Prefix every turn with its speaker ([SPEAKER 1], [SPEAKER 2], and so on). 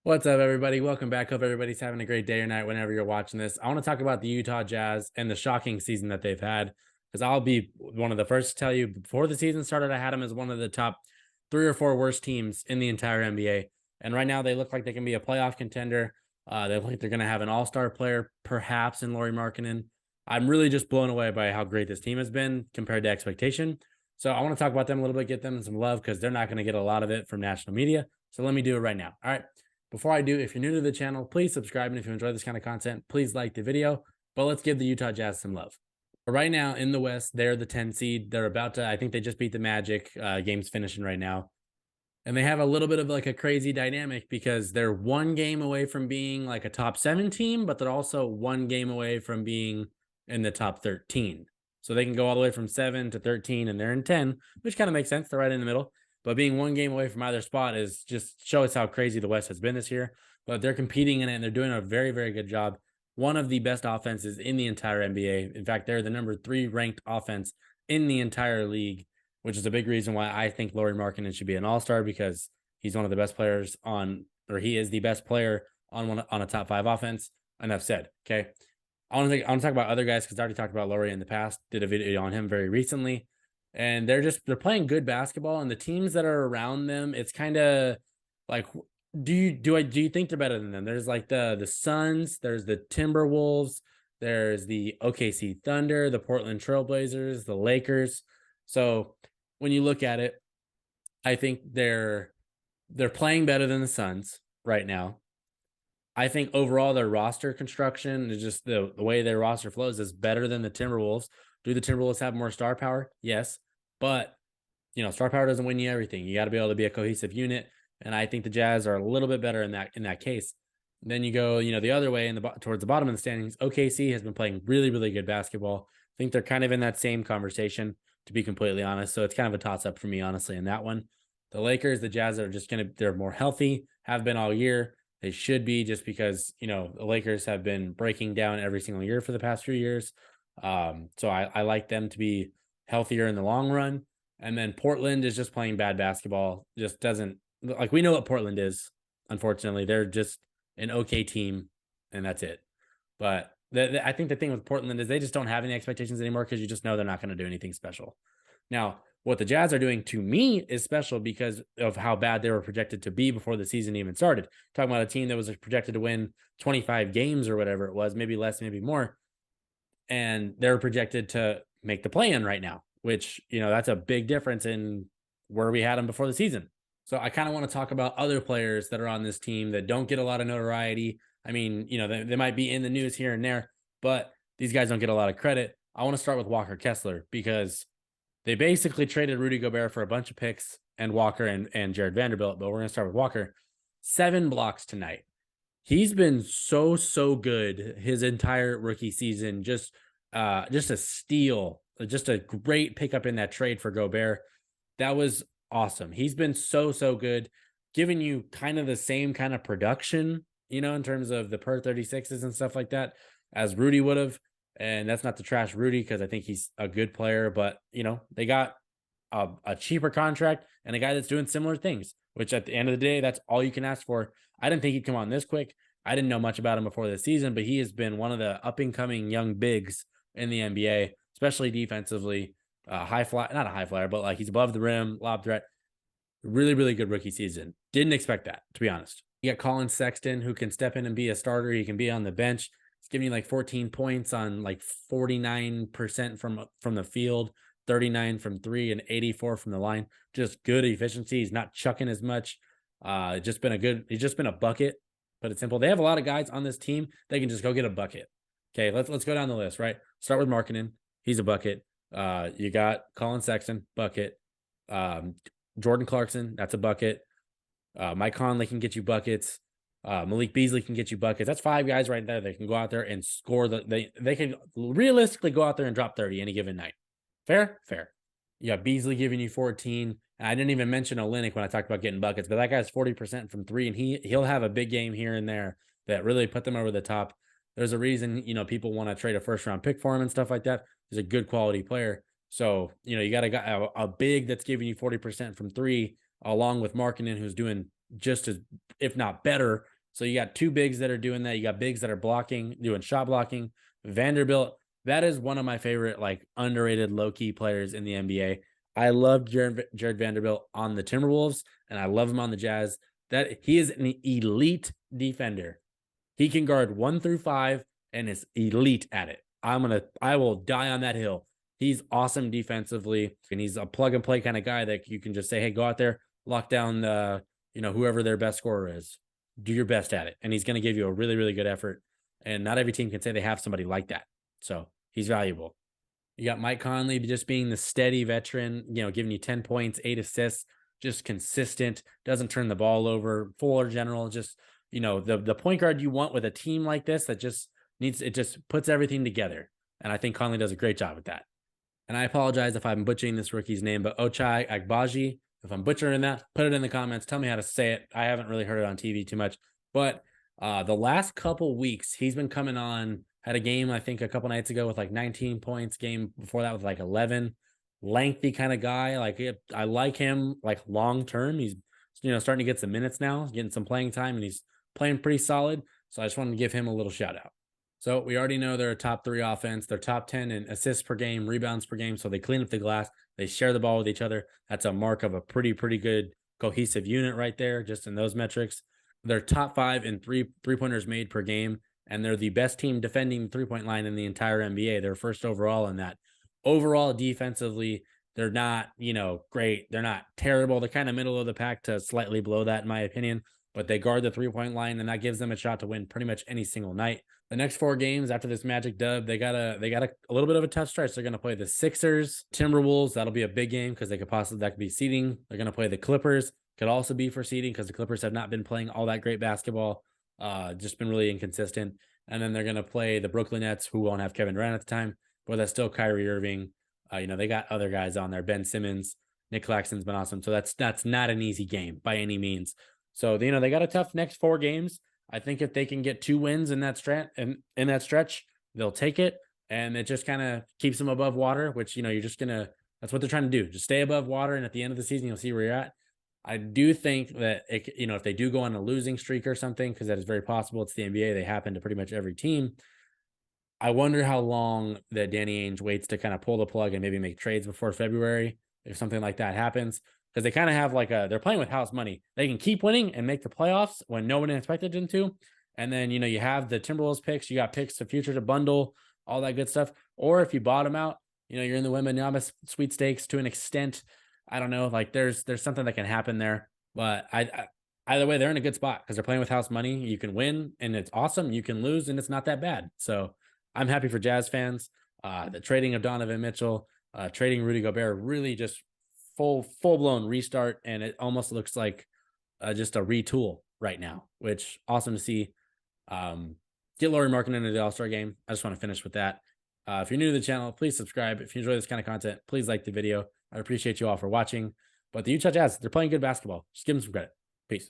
[SPEAKER 1] What's up, everybody? Welcome back. Hope everybody's having a great day or night whenever you're watching this. I want to talk about the Utah Jazz and the shocking season that they've had, because I'll be one of the first to tell you before the season started, I had them as one of the top three or four worst teams in the entire NBA. And right now, they look like they can be a playoff contender. They look like they're going to have an all-star player, perhaps in Lauri Markkanen. I'm really just blown away by how great this team has been compared to expectation. So I want to talk about them a little bit, get them some love, because they're not going to get a lot of it from national media. So let me do it right now. All right. Before I do, if you're new to the channel, please subscribe. And if you enjoy this kind of content, please like the video. But let's give the Utah Jazz some love. But right now in the West, they're the 10 seed. They're about to, I think they just beat the Magic. Game's finishing right now. And they have a little bit of like a crazy dynamic because they're one game away from being like a top 7 team, but they're also one game away from being in the top 13. So they can go all the way from 7 to 13 and they're in 10, which kind of makes sense. They're right in the middle. But being one game away from either spot is just shows how crazy the West has been this year. But they're competing in it and they're doing a very, very good job. One of the best offenses in the entire NBA. In fact, they're the number 3 ranked offense in the entire league, which is a big reason why I think Lauri Markkanen should be an all-star, because he's one of the best players on, or he is the best player on a top 5 offense. Enough said. Okay. I want to talk about other guys because I already talked about Lauri in the past. Did a video on him very recently. And they're playing good basketball, and the teams that are around them, it's kind of like, do you think they're better than them? There's like the Suns, there's the Timberwolves, there's the OKC Thunder, the Portland Trailblazers, the Lakers. So when you look at it, I think they're playing better than the Suns right now. I think overall their roster construction is just the way their roster flows is better than the Timberwolves. Do the Timberwolves have more star power? Yes. But, star power doesn't win you everything. You got to be able to be a cohesive unit. And I think the Jazz are a little bit better in that case. And then you go, the other way towards the bottom of the standings. OKC has been playing really, really good basketball. I think they're kind of in that same conversation, to be completely honest. So it's kind of a toss up for me, honestly, in that one. The Lakers, the Jazz are just they're more healthy, have been all year. They should be, just because, the Lakers have been breaking down every single year for the past few years. So I like them to be healthier in the long run. And then Portland is just playing bad basketball. Just doesn't, like, we know what Portland is. Unfortunately, they're just an okay team, and that's it. But I think the thing with Portland is they just don't have any expectations anymore, because you just know they're not going to do anything special. Now, what the Jazz are doing, to me, is special because of how bad they were projected to be before the season even started. Talking about a team that was projected to win 25 games or whatever it was, maybe less, maybe more. And they're projected to make the play-in right now, which, that's a big difference in where we had them before the season. So I kind of want to talk about other players that are on this team that don't get a lot of notoriety. I mean, they might be in the news here and there, but these guys don't get a lot of credit. I want to start with Walker Kessler, because they basically traded Rudy Gobert for a bunch of picks and Walker and Jared Vanderbilt, but we're going to start with Walker. 7 blocks tonight. He's been so good his entire rookie season. Just a steal, just a great pickup in that trade for Gobert. That was awesome. He's been so good, giving you kind of the same kind of production, in terms of the per 36s and stuff like that, as Rudy would have. And that's not to trash Rudy, because I think he's a good player, but they got a cheaper contract and a guy that's doing similar things, which at the end of the day, that's all you can ask for. I didn't think he'd come on this quick. I didn't know much about him before the season, but he has been one of the up and coming young bigs in the NBA, especially defensively. High fly, not a high flyer, but like, he's above the rim, lob threat. Really, really good rookie season. Didn't expect that, to be honest. You got Collin Sexton, who can step in and be a starter. He can be on the bench. He's giving you like 14 points on like 49% from the field, 39 from 3, and 84 from the line. Just good efficiency. He's not chucking as much. He's just been a bucket, but it's simple. They have a lot of guys on this team. They can just go get a bucket. Okay, let's go down the list, right? Start with Markkanen. He's a bucket. You got Collin Sexton, bucket. Jordan Clarkson, that's a bucket. Mike Conley can get you buckets. Malik Beasley can get you buckets. That's 5 guys right there. They can go out there and score. They can realistically go out there and drop 30 any given night. Fair. You got Beasley giving you 14. And I didn't even mention Olynyk when I talked about getting buckets, but that guy's 40% from 3, and he'll have a big game here and there that really put them over the top. There's a reason, people want to trade a first-round pick for him and stuff like that. He's a good quality player. So, you got a big that's giving you 40% from 3, along with Markkanen, who's doing just as, if not better, So you got two bigs that are doing that. You got bigs that are blocking, doing shot blocking. Vanderbilt, that is one of my favorite, like, underrated low-key players in the NBA. I love Jared Vanderbilt on the Timberwolves, and I love him on the Jazz. That he is an elite defender. He can guard 1 through 5 and is elite at it. I will die on that hill. He's awesome defensively, and he's a plug and play kind of guy that you can just say, hey, go out there, lock down whoever their best scorer is. Do your best at it. And he's going to give you a really, really good effort. And not every team can say they have somebody like that. So he's valuable. You got Mike Conley just being the steady veteran, giving you 10 points, 8 assists, just consistent, doesn't turn the ball over, fuller general, just, the point guard you want with a team like this that just puts everything together. And I think Conley does a great job with that. And I apologize if I'm butchering this rookie's name, but Ochai Agbaji, if I'm butchering that, put it in the comments. Tell me how to say it. I haven't really heard it on TV too much, but the last couple weeks, he's been coming on, had a game, I think a couple nights ago with like 19 points, game before that with like 11, lengthy kind of guy. I like him like long-term. He's, starting to get some minutes now, getting some playing time, and he's playing pretty solid. So I just wanted to give him a little shout out. So we already know they're a top 3 offense. They're top 10 in assists per game, rebounds per game. So they clean up the glass. They share the ball with each other. That's a mark of a pretty good cohesive unit right there, just in those metrics. They're top 5 in three-pointers made per game, and they're the best team defending the three-point line in the entire NBA. They're first overall in that. Overall, defensively, they're not, great. They're not terrible. They're kind of middle of the pack to slightly below that, in my opinion. But they guard the three-point line, and that gives them a shot to win pretty much any single night. The next 4 games after this Magic dub, they got a little bit of a tough stretch. They're going to play the Sixers, Timberwolves. That'll be a big game because that could be seeding. They're going to play the Clippers. Could also be for seeding because the Clippers have not been playing all that great basketball. Just been really inconsistent. And then they're going to play the Brooklyn Nets, who won't have Kevin Durant at the time, but that's still Kyrie Irving. They got other guys on there. Ben Simmons, Nick Claxton's been awesome. So that's not an easy game by any means. So, they got a tough next 4 games. I think if they can get 2 wins in that stretch, they'll take it. And it just kind of keeps them above water, which, that's what they're trying to do. Just stay above water. And at the end of the season, you'll see where you're at. I do think that, if they do go on a losing streak or something, because that is very possible. It's the NBA. They happen to pretty much every team. I wonder how long that Danny Ainge waits to kind of pull the plug and maybe make trades before February, if something like that happens. Because they kind of have they're playing with house money. They can keep winning and make the playoffs when no one expected them to. And then, you have the Timberwolves picks. You got picks to future to bundle, all that good stuff. Or if you bottom out, you're in the Wembanyama sweepstakes to an extent. I don't know. There's something that can happen there. But either way, they're in a good spot because they're playing with house money. You can win and it's awesome. You can lose and it's not that bad. So I'm happy for Jazz fans. The trading of Donovan Mitchell, trading Rudy Gobert, really just full-blown restart, and it almost looks like just a retool right now, which awesome to see. Get Lauri Markkanen into the All-Star game. I just want to finish with that. If you're new to the channel, please subscribe. If you enjoy this kind of content, please like the video. I appreciate you all for watching. But the Utah Jazz, they're playing good basketball. Just give them some credit. Peace.